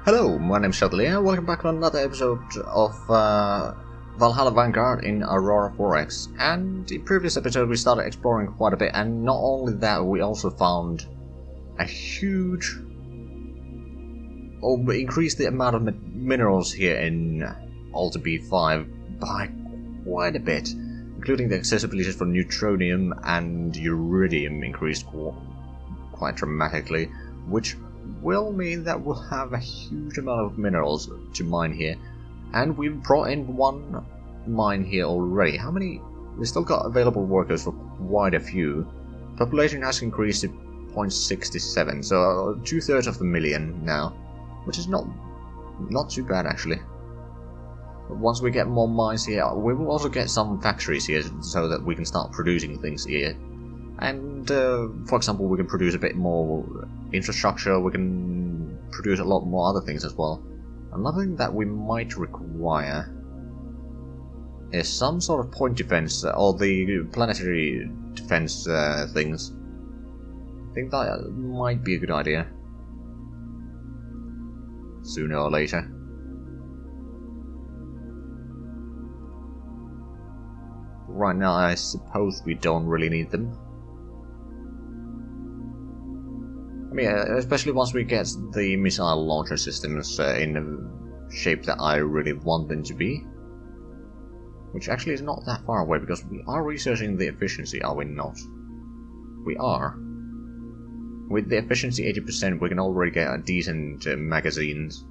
Hello, my name is Zhatelier, welcome back to another episode of Valhalla Vanguard in Aurora 4X. And in previous episode we started exploring quite a bit, and not only that, we also found a huge... we increased the amount of minerals here in Alta B5 by quite a bit, including the accessibility for neutronium and uridium increased quite dramatically, which will mean that we'll have a huge amount of minerals to mine here. And we've brought in one mine here already. How many? We still got available workers for quite a few. Population has increased to 0.67, so 2/3 of the million now, which is not too bad actually. But once we get more mines here, we will also get some factories here so that we can start producing things here. And for example, we can produce a bit more infrastructure, we can produce a lot more other things as well. Another thing that we might require is some sort of point defense, or the planetary defense things. I think that might be a good idea. Sooner or later. Right now, I suppose we don't really need them. I mean, especially once we get the missile launcher systems in a shape that I really want them to be. Which actually is not that far away, because we are researching the efficiency, are we not? We are. With the efficiency 80%, we can already get a decent magazines.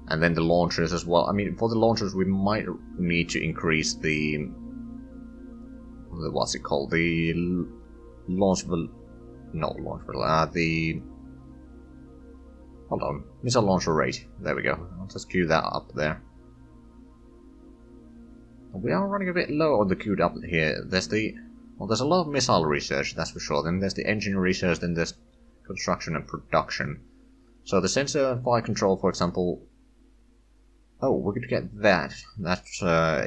And then the launchers as well. I mean, for the launchers, we might need to increase the... what's it called? The launchable... not launchable, the... hold on. Missile launcher rate. There we go. I'll just queue that up there. We are running a bit low on the queued up here. There's the... well, there's a lot of missile research, that's for sure. Then there's the engine research, then there's construction and production. So the sensor and fire control, for example... oh, we could get that. That's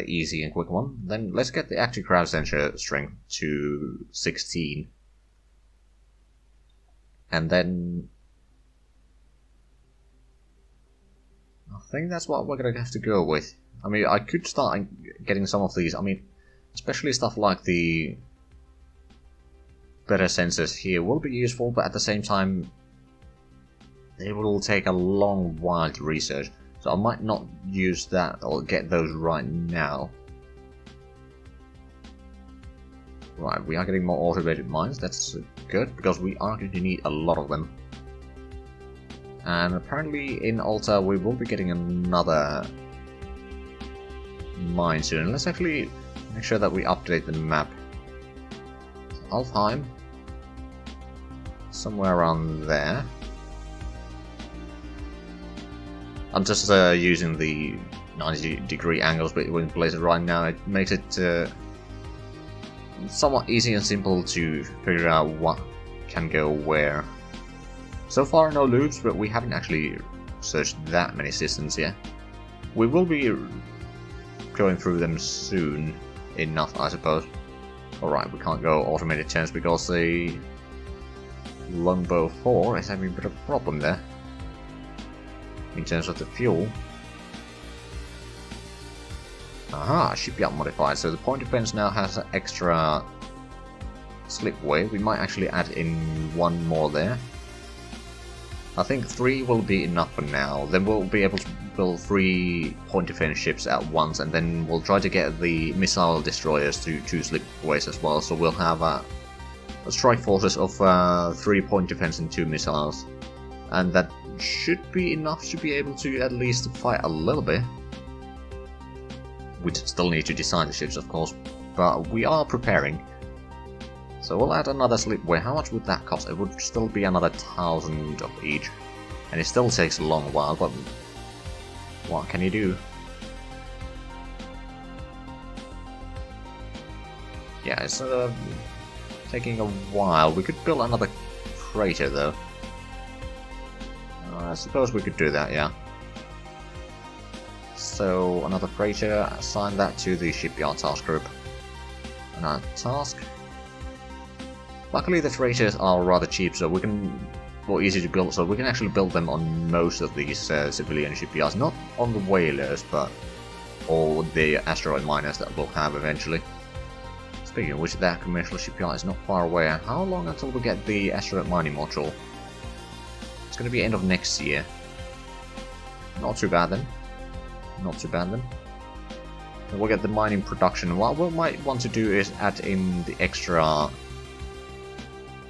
easy and quick one. Then let's get the active crowd sensor strength to 16. And then... I think that's what we're gonna have to go with. I mean, I could start getting some of these. I mean, especially stuff like the better sensors here will be useful, but at the same time, they will take a long while to research. So I might not use that or get those right now. Right, we are getting more automated mines. That's good, because we are going to need a lot of them. And apparently in Alta we will be getting another mine soon. Let's actually make sure that we update the map. Alfheim, somewhere around there. I'm just using the 90-degree angles between places right now. It makes it somewhat easy and simple to figure out what can go where. So far no loops, but we haven't actually searched that many systems yet. We will be going through them soon enough, I suppose. Alright, we can't go automated turns because the Longbow 4 is having a bit of a problem there. In terms of the fuel. Aha, shipyard modified. So the point defense now has an extra slipway. We might actually add in one more there. I think 3 will be enough for now. Then we'll be able to build 3 point defense ships at once, and then we'll try to get the missile destroyers to 2 slipways as well. So we'll have a strike forces of 3 point defense and 2 missiles. And that should be enough to be able to at least fight a little bit. We still need to design the ships, of course, but we are preparing. So we'll add another slipway. How much would that cost? It would still be another 1,000 of each. And it still takes a long while, but what can you do? Yeah, it's taking a while. We could build another crater though. I suppose we could do that, yeah. So, another freighter, assign that to the shipyard task group. Another task. Luckily the freighters are rather cheap, so we can more easy to build, so we can actually build them on most of these civilian shipyards. Not on the whalers, but all the asteroid miners that we'll have eventually. Speaking of which, that commercial shipyard is not far away. How long until we get the asteroid mining module? It's going to be end of next year. Not too bad then. Not too bad then. And we'll get the mining production. What we might want to do is add in the extra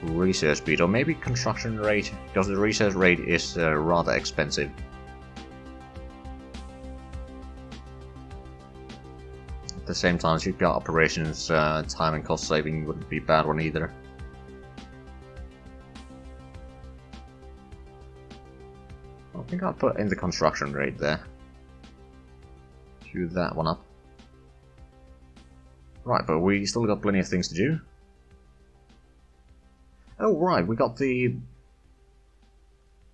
research speed, or maybe construction rate, because the research rate is rather expensive. At the same time, shipyard operations time and cost saving wouldn't be a bad one either. I think I'll put in the construction rate there. Cue that one up. Right, but we still got plenty of things to do. Oh right, we got the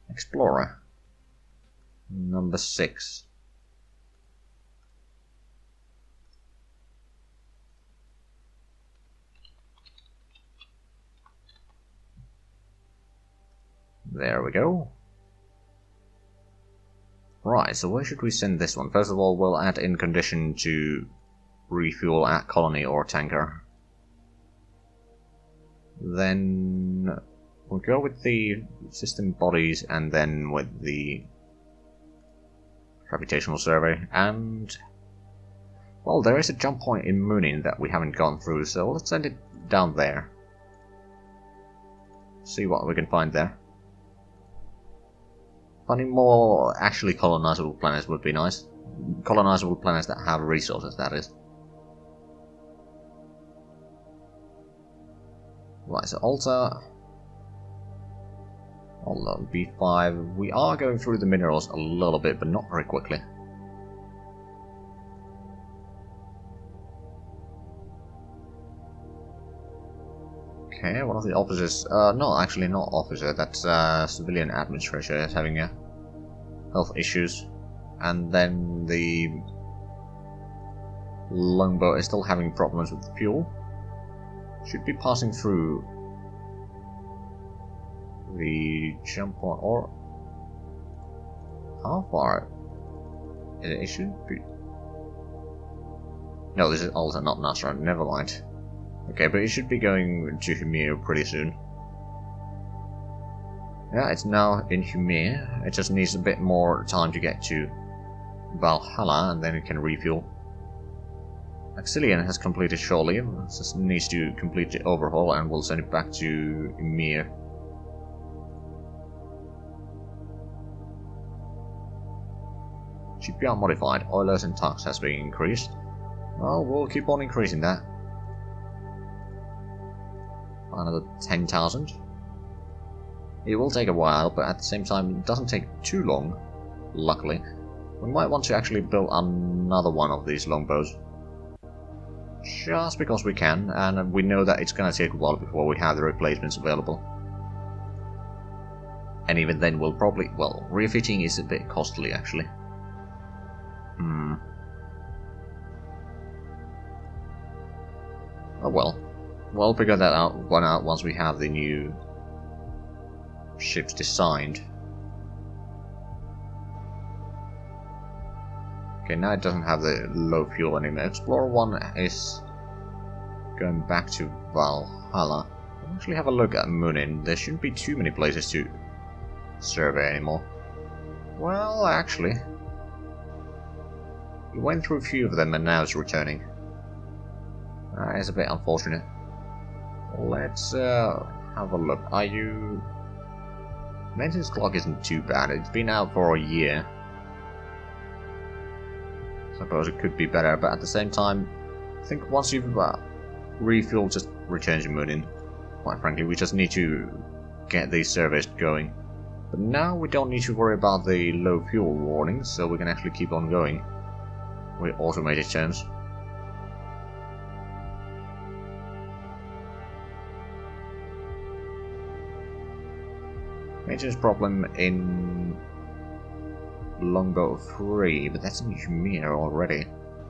Explorer. Number 6. There we go. Right, so where should we send this one? First of all, we'll add in condition to refuel at colony or tanker. Then we'll go with the system bodies and then with the gravitational survey. And, well, there is a jump point in Moonin that we haven't gone through, so let's send it down there. See what we can find there. Finding more actually colonizable planets would be nice. Colonizable planets that have resources, that is. Right, so Alta. Hold on, B5. We are going through the minerals a little bit, but not very quickly. Okay, one of the officers, no, actually not officer, that's civilian administrator is having health issues. And then the longboat is still having problems with the fuel. Should be passing through the jump point, or how far? It should be. No, this is also not Nasra, never mind. Okay, but it should be going to Humir pretty soon. Yeah, it's now in Humir. It just needs a bit more time to get to Valhalla, and then it can refuel. Axilian has completed shore leave, just needs to complete the overhaul, and we'll send it back to Humir. Shipyard modified. Oilers and tugs has been increased. Well, we'll keep on increasing that. Another 10,000. It will take a while, but at the same time it doesn't take too long, luckily. We might want to actually build another one of these longbows. Just because we can, and we know that it's gonna take a while before we have the replacements available. And even then we'll probably... well, refitting is a bit costly actually. Oh well. We'll figure that out once we have the new ships designed. Okay, now it doesn't have the low fuel anymore. Explorer 1 is going back to Valhalla. I'll actually have a look at Moonin. There shouldn't be too many places to survey anymore. Well, actually, we went through a few of them and now it's returning. That is a bit unfortunate. Let's have a look. Are you... Maintenance clock isn't too bad. It's been out for a year. Suppose it could be better, but at the same time, I think once you've refueled, just returns your Moonin. Quite frankly, we just need to get these surveys going. But now we don't need to worry about the low fuel warnings, so we can actually keep on going with automated turns. Maintenance problem in Longboat 3, but that's in Humir already.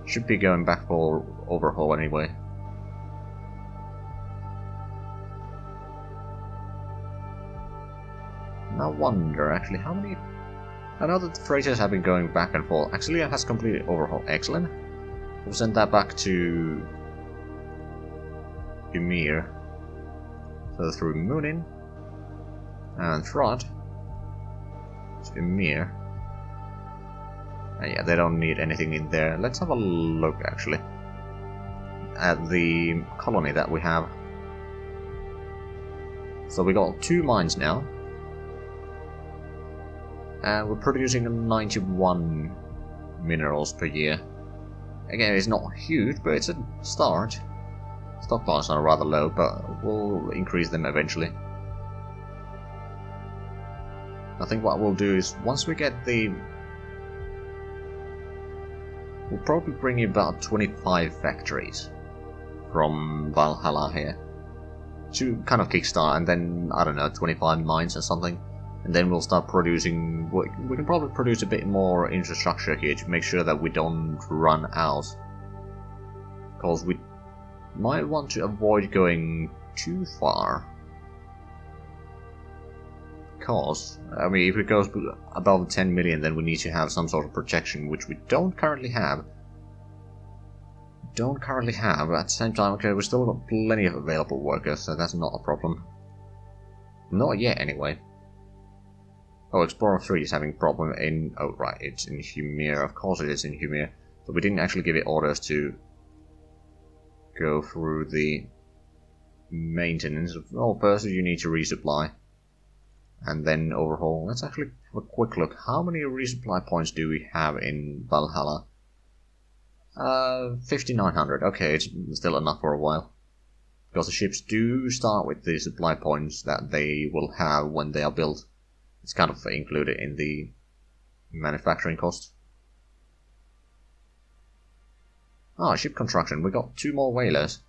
Should be going back for overhaul anyway. wonder, actually, how many... I know that the freighters have been going back and forth. Actually, it has completely overhauled. Excellent. We'll send that back to... Ymir. So through Moonin. And Throt. To Ymir. And yeah, they don't need anything in there. Let's have a look, actually, at the colony that we have. So we got 2 mines now. And we're producing 91 minerals per year. Again, it's not huge, but it's a start. Stockpiles are rather low, but we'll increase them eventually. I think what we'll do is, once we get the... We'll probably bring in about 25 factories from Valhalla here to kind of kickstart, and then, I don't know, 25 mines or something. And then we'll start producing... We can probably produce a bit more infrastructure here to make sure that we don't run out. Because we might want to avoid going too far. Because, I mean, if it goes above 10 million, then we need to have some sort of protection, which we don't currently have. At the same time, okay, we've still got plenty of available workers, so that's not a problem. Not yet, anyway. Oh, Explorer 3 is having a problem in... Oh, right, it's in Ymir. Of course it is in Ymir. But we didn't actually give it orders to go through the maintenance. Oh, first you need to resupply. And then overhaul. Let's actually have a quick look. How many resupply points do we have in Valhalla? 5,900. Okay, it's still enough for a while. Because the ships do start with the supply points that they will have when they are built. It's kind of included in the manufacturing cost. Ah, ship construction. We got 2 more whalers.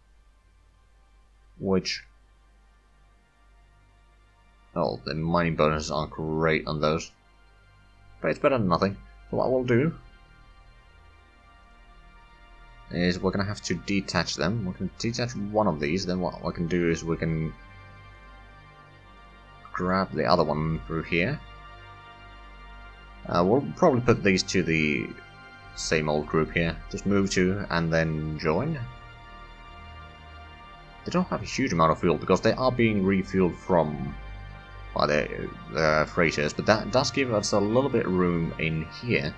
Which... Oh, the mining bonuses aren't great on those. But it's better than nothing. So what we'll do is we're going to have to detach them. We can detach one of these, then what we can do is we can grab the other one through here. We'll probably put these to the same old group here. Just move to and then join. They don't have a huge amount of fuel because they are being refueled from by the freighters, but that does give us a little bit of room in here.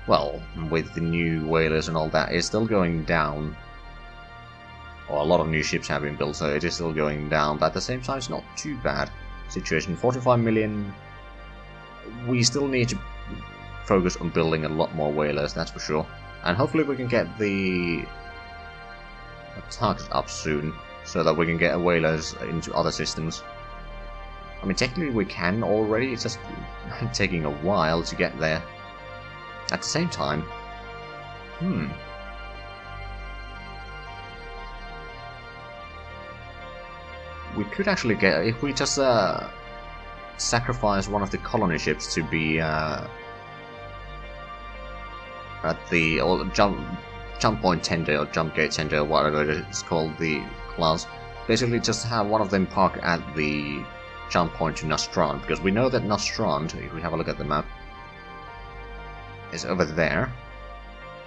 Well, with the new whalers and all that, it's still going down. Or a lot of new ships have been built, so it is still going down, but at the same time it's not too bad. Situation 45 million. We still need to focus on building a lot more whalers, that's for sure. And hopefully we can get the target up soon, so that we can get whalers into other systems. I mean, technically we can already, it's just taking a while to get there. At the same time, we could actually get, if we just sacrifice one of the colony ships to be at the jump point tender or jump gate tender, or whatever it's called, the class. Basically, just have one of them park at the jump point to Nostrand, because we know that Nostrand, if we have a look at the map, is over there,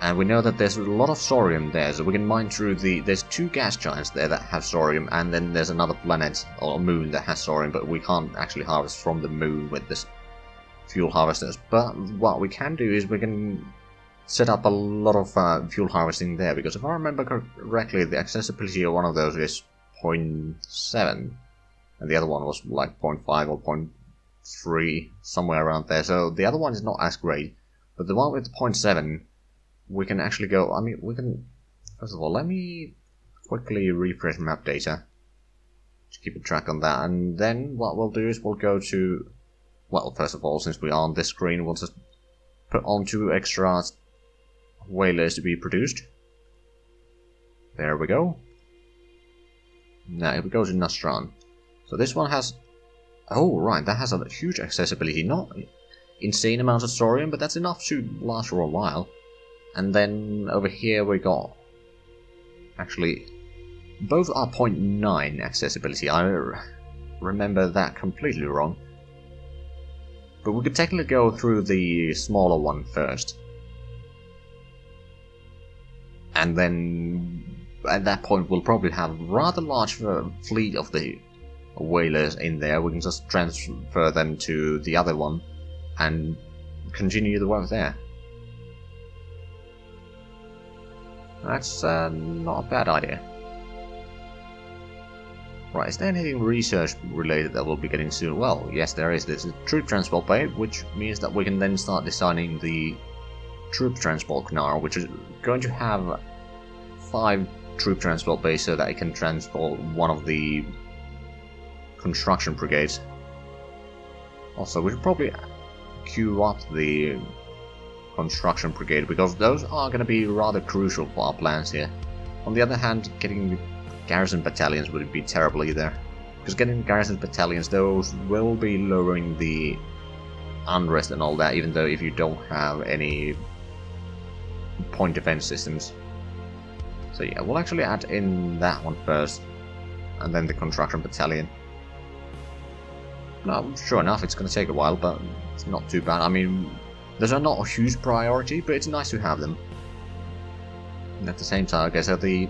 and we know that there's a lot of thorium there, so we can mine through the... There's 2 gas giants there that have thorium, and then there's another planet or moon that has thorium, but we can't actually harvest from the moon with this fuel harvesters. But what we can do is we can set up a lot of fuel harvesting there, because if I remember correctly, the accessibility of one of those is 0.7, and the other one was like 0.5 or 0.3, somewhere around there, so the other one is not as great. But the one with 0.7, we can actually go... I mean, we can... First of all, let me quickly refresh map data to keep a track on that. And then what we'll do is we'll go to... Well, first of all, since we are on this screen, we'll just put on 2 extra whalers to be produced. There we go. Now, if we go to Nostrand. So this one has... Oh, right, that has a huge accessibility. Not insane amounts of thorium, but that's enough to last for a while. And then over here we got... Actually, both are 0.9 accessibility. I remember that completely wrong. But we could technically go through the smaller one first. And then, at that point, we'll probably have a rather large fleet of the whalers in there. We can just transfer them to the other one and continue the work there. That's not a bad idea. Right, is there anything research related that we'll be getting soon? Well, yes there is. There's a troop transport bay, which means that we can then start designing the troop transport canal, which is going to have 5 troop transport bays so that it can transport one of the construction brigades. Also, we should probably queue up the construction brigade, because those are going to be rather crucial for our plans here. On the other hand, getting garrison battalions wouldn't be terrible either, because getting garrison battalions, those will be lowering the unrest and all that, even though if you don't have any point defense systems. So yeah, we'll actually add in that one first, and then the construction battalion. No, sure enough, it's going to take a while, but it's not too bad. I mean, those are not a huge priority, but it's nice to have them. And at the same time, okay, so the...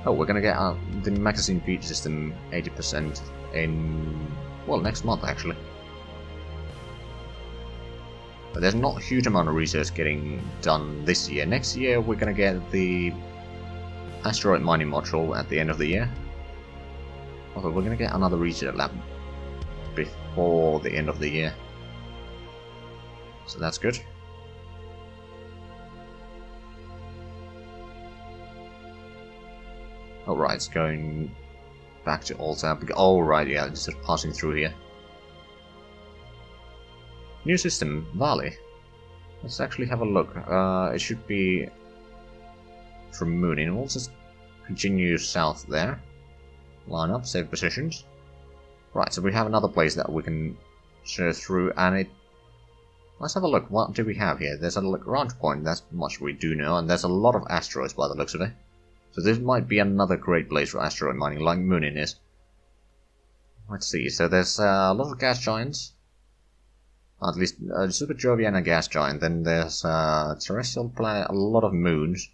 Oh, we're going to get the magazine feed system 80% in... well, next month, actually. But there's not a huge amount of research getting done this year. Next year, we're going to get the asteroid mining module at the end of the year. Also, we're going to get another research lab before the end of the year. So that's good. Alright, it's going back to Alta. Oh, right, yeah, it's just passing through here. New system, Valley. Let's actually have a look. It should be from Mooning. We'll just continue south there. Line up, save positions. Right, so we have another place that we can share through, and it... Let's have a look. What do we have here? There's a Lagrange point, that's much we do know, and there's a lot of asteroids by the looks of it. So this might be another great place for asteroid mining, like Mooning is. Let's see, so there's a lot of gas giants. At least Super Jovian, a gas giant. Then there's terrestrial planet, a lot of moons.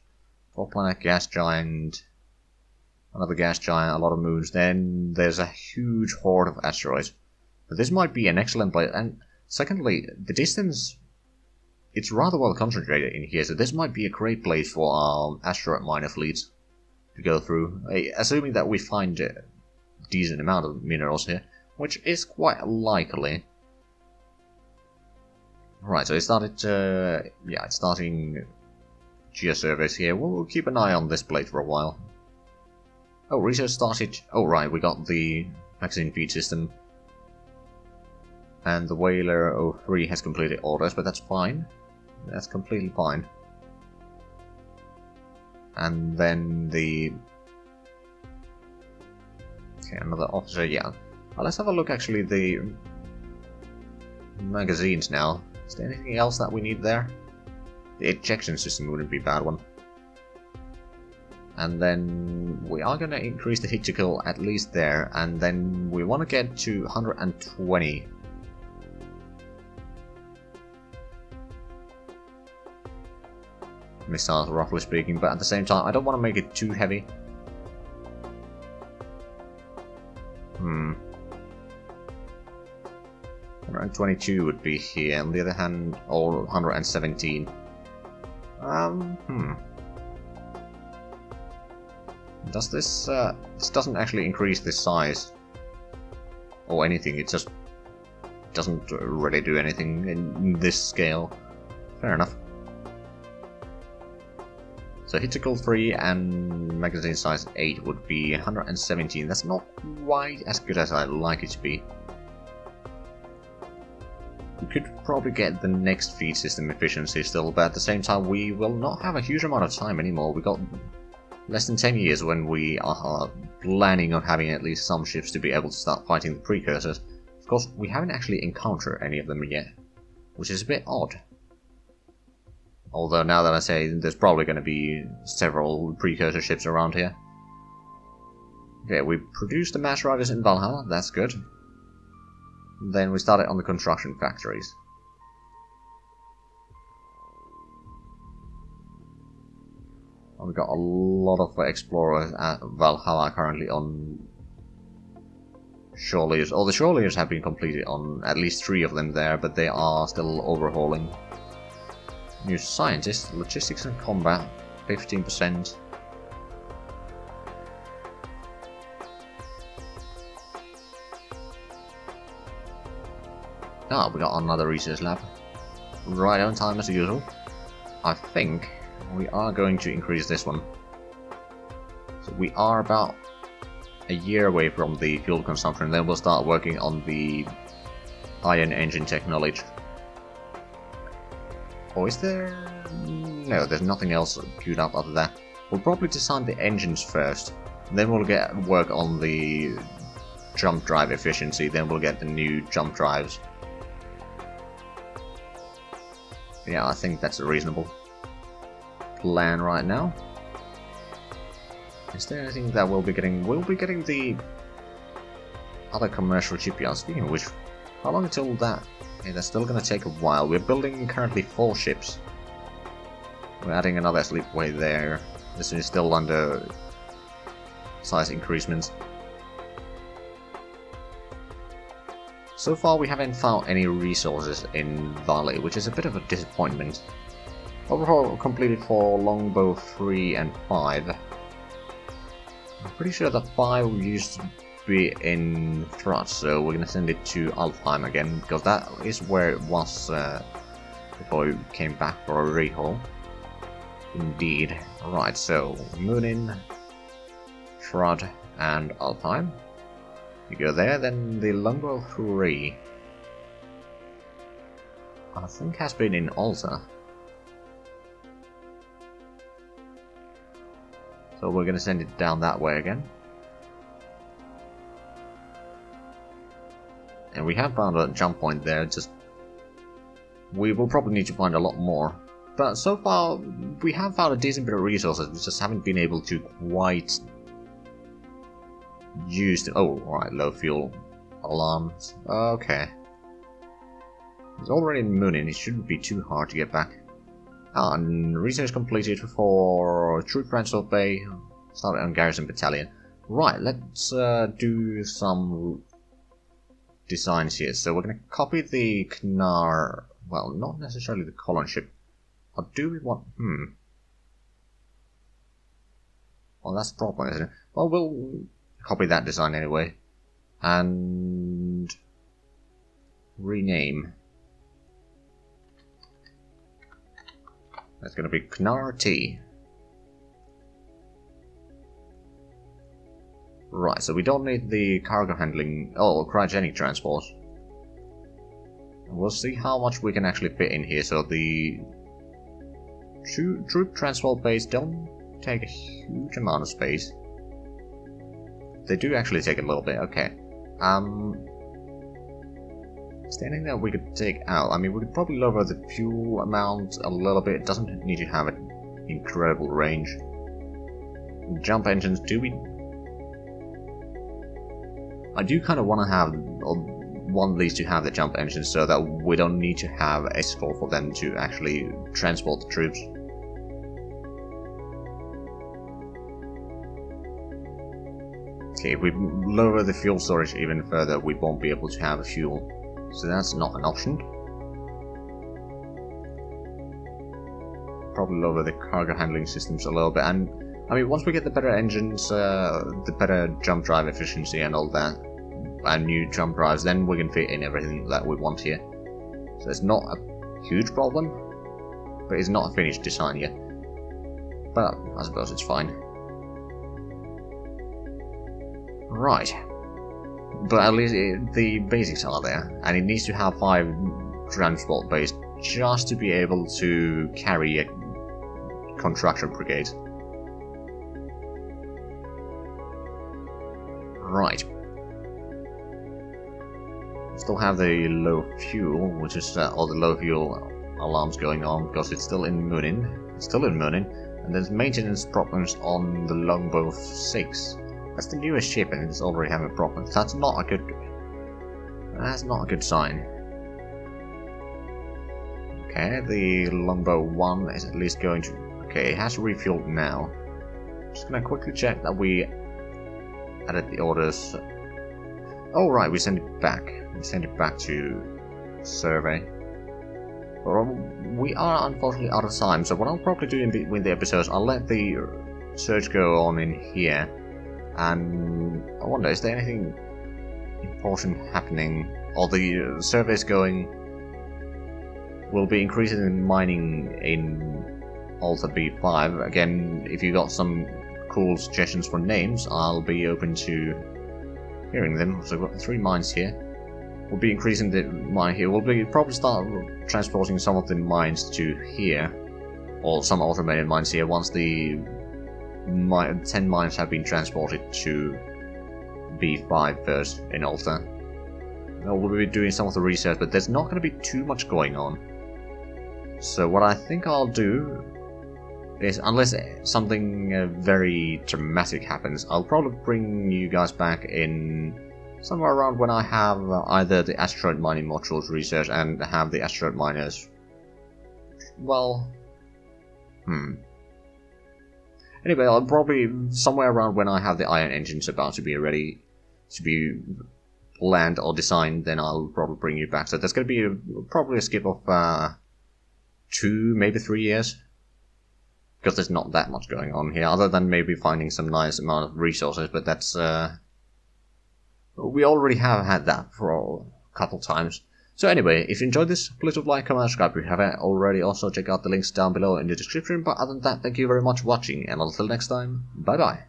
4-planet gas giant, another gas giant, a lot of moons. Then there's a huge horde of asteroids. But this might be an excellent place. And secondly, the distance, it's rather well concentrated in here, so this might be a great place for our asteroid miner fleets to go through, assuming that we find a decent amount of minerals here, which is quite likely. Right, so it started, yeah, it's starting geosurveys here. We'll keep an eye on this plate for a while. Oh, research started. Oh, right, we got the magazine feed system. And the Whaler 03 has completed orders, but that's fine. That's completely fine. And then the... Okay, another officer, yeah. Well, let's have a look, actually, the magazines now. Is there anything else that we need there? The ejection system wouldn't be a bad one. And then we are going to increase the hit to kill at least there, and then we want to get to 120. Missiles, roughly speaking, but at the same time, I don't want to make it too heavy. 122 would be here, on the other hand, or 117. Does this, this doesn't actually increase the size or anything, it just doesn't really do anything in this scale. Fair enough. So hit to kill 3 and magazine size 8 would be 117. That's not quite as good as I'd like it to be. We could probably get the next feed system efficiency still, but at the same time we will not have a huge amount of time anymore. We got less than 10 years when we are planning on having at least some ships to be able to start fighting the precursors. Of course, we haven't actually encountered any of them yet, which is a bit odd. Although now that I say, there's probably going to be several precursor ships around here. Okay, we produced the mass riders in Valhalla, that's good. Then we started on the construction factories. We've got a lot of explorers at Valhalla currently on shore layers. All the shore layers have been completed on at least 3 of them there, but they are still overhauling. New scientists, logistics and combat, 15%. Ah, we got another research lab. Right on time as usual. I think we are going to increase this one. So we are about a year away from the fuel consumption, then we'll start working on the iron engine technology. Or is there... No, there's nothing else queued up after that. We'll probably design the engines first, then we'll get work on the jump drive efficiency, then we'll get the new jump drives. Yeah, I think that's a reasonable plan right now. Is there anything that we'll be getting? We'll be getting the other commercial shipyard. Speaking of which, how long until that? Okay, that's still gonna take a while. We're building currently 4 ships. We're adding another sleepway there. This is still under size increasements. So far we haven't found any resources in Valley, which is a bit of a disappointment. Overall completed for Longbow 3 and 5. I'm pretty sure that 5 used to be in Thrud, so we're gonna send it to Alfheim again, because that is where it was before we came back for a rehaul. Indeed. Right, so Moonin, Thrud and Alfheim. You go there, then the Longbow 3 I think has been in Alta. So we're gonna send it down that way again. And we have found a jump point there, just... We will probably need to find a lot more. But so far, we have found a decent bit of resources, we just haven't been able to quite... used. Oh, right, low fuel alarms. Okay. It's already in Moonin, it shouldn't be too hard to get back. Ah, and research completed for Troop Transport Bay. Started on Garrison Battalion. Right, let's do some designs here. So we're going to copy the Knar. Well, not necessarily the colon ship. Or do we want... Well, that's the problem, isn't it? Well, we'll copy that design anyway. And... rename. That's going to be Knar T. Right, so we don't need the cargo handling... Oh, cryogenic transport. We'll see how much we can actually fit in here. So the troop transport bays don't take a huge amount of space. They do actually take a little bit, okay. Is there anything that we could take out? I mean, we could probably lower the fuel amount a little bit. It doesn't need to have an incredible range. Jump engines, do we... I do kind of want to have... want these to have the jump engines so that we don't need to have escort for them to actually transport the troops. Okay, if we lower the fuel storage even further, we won't be able to have fuel. So that's not an option. Probably lower the cargo handling systems a little bit, and I mean, once we get the better engines, the better jump drive efficiency and all that, and new jump drives, then we can fit in everything that we want here. So it's not a huge problem, but it's not a finished design yet. But I suppose it's fine. Right. But at least the basics are there, and it needs to have 5 transport bays just to be able to carry a construction brigade. Right. Still have the low fuel, which is all the low fuel alarms going on because it's still in Moonin. It's still in Moonin, and there's maintenance problems on the Longbow 6. That's the newest ship and it's already having problems. That's not a That's not a good sign. Okay, the longbow 1 is at least going to... Okay, it has refueled now. Just gonna quickly check that we added the orders. Oh right, we sent it back. We sent it back to survey. Well, we are unfortunately out of time, so what I'll probably do in between the episodes, I'll let the search go on in here. And I wonder, is there anything important happening? Or the surveys going... will be increasing in mining in Alta B5. Again, if you got some cool suggestions for names, I'll be open to hearing them. So we've got 3 mines here. We'll be increasing the mine here. We'll be probably start transporting some of the mines to here, or some automated mines here, once the 10 mines have been transported to B5 first in Alta. We'll be doing some of the research, but there's not going to be too much going on. So what I think I'll do is, unless something very dramatic happens, I'll probably bring you guys back in somewhere around when I have either the asteroid mining modules research and have the asteroid miners. Well, Anyway, I'll probably somewhere around when I have the iron engines about to be ready to be planned or designed, then I'll probably bring you back. So there's going to be probably a skip of 2, maybe 3 years. Because there's not that much going on here, other than maybe finding some nice amount of resources, but that's... we already have had that for a couple times. So anyway, if you enjoyed this, please like, comment, and subscribe if you haven't already. Also check out the links down below in the description, but other than that, thank you very much for watching, and until next time, bye bye.